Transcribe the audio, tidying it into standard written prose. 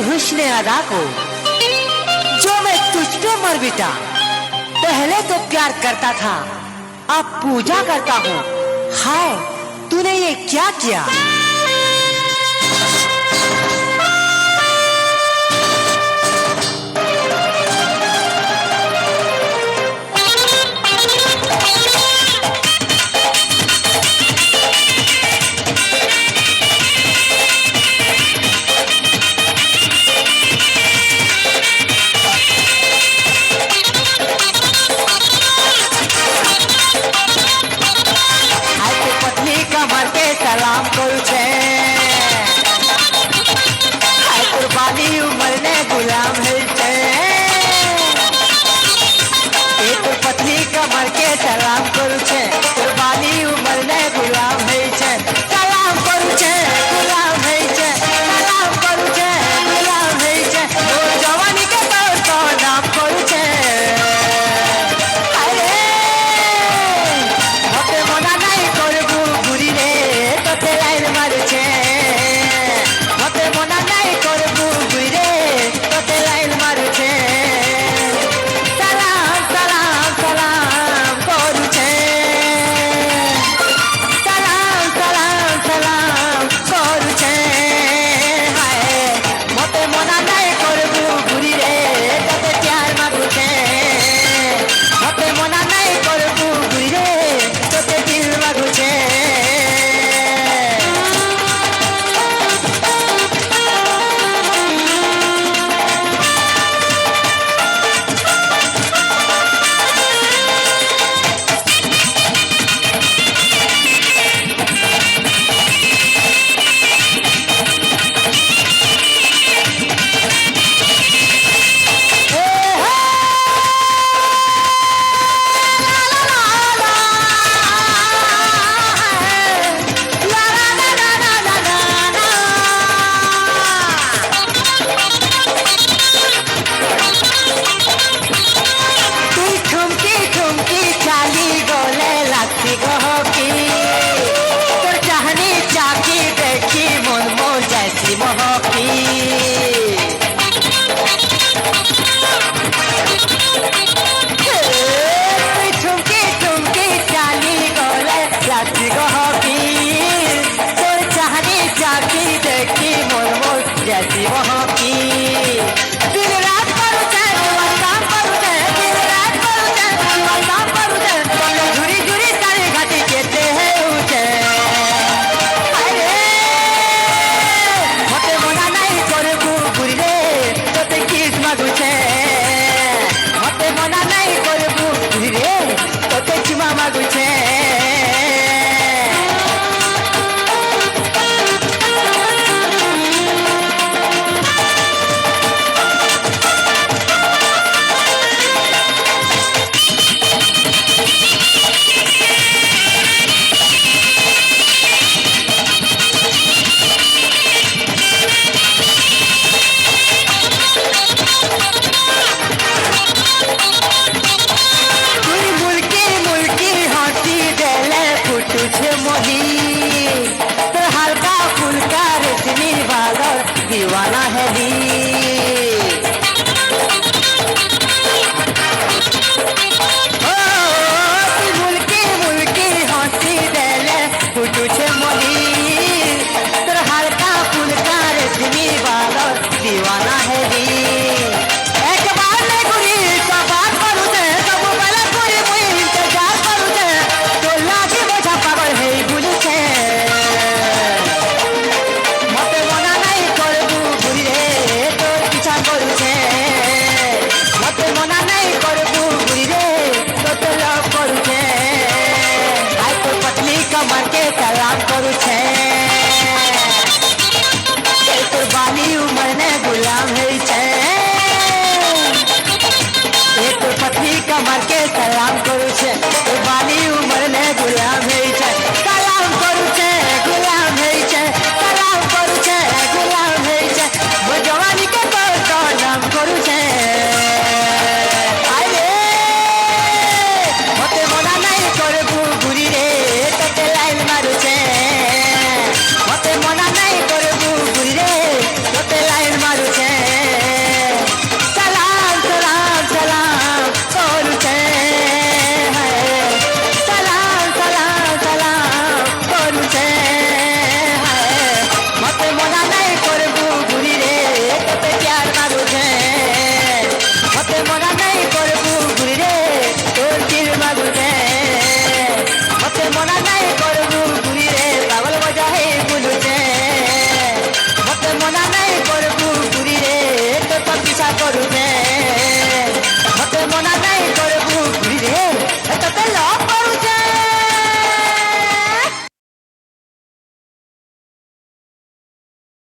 हुस्न अदा को जो मैं तुझ पे मर बिटा। पहले तो प्यार करता था, अब पूजा करता हूँ। हाय तूने ये क्या किया। सलाम करू छे हाय कुर्बानी उमर ने गुलाम है छे। एक पतली कमर के सलाम करू छे कुर्बानी उमर ने गुलाम है छे। सलाम करू छे गुलाम है छे, सलाम करू छे गुलाम है छे। ओ जवानी के तो नाम करू छे। अरे होते मना नहीं करबू बुरी रे तोते लाइन मारू छे। होते मना नहीं करबू बुरी रे तोते लाइन मारू छे। सलाम सलाम सलाम करू छे, सलाम सलाम सलाम करू छे। हाय होते मना नहीं करबू बुरी रे तोते प्यार मारू छे। होते मना नहीं करबू बुरी रे तोते दिल मारू छे। दीवाना है दी मुल्की मुल्की हंसी देले कुटू छे मोही। तोर हल्का फुलका रेशमी बादल दीवाना है दी। एक बार ले गुरी सब बात करू छे सब बेला गुरी मुई इंतजार करू छे। तो लागी बोझा पागल है बुली छे। मते मना नहीं करबू बुरी रे तोर पीछा करू छे। मते मना नहीं करबू बुरी रे तोते लव करू छे। हाय तो पतली कमर के सलाम करू छे।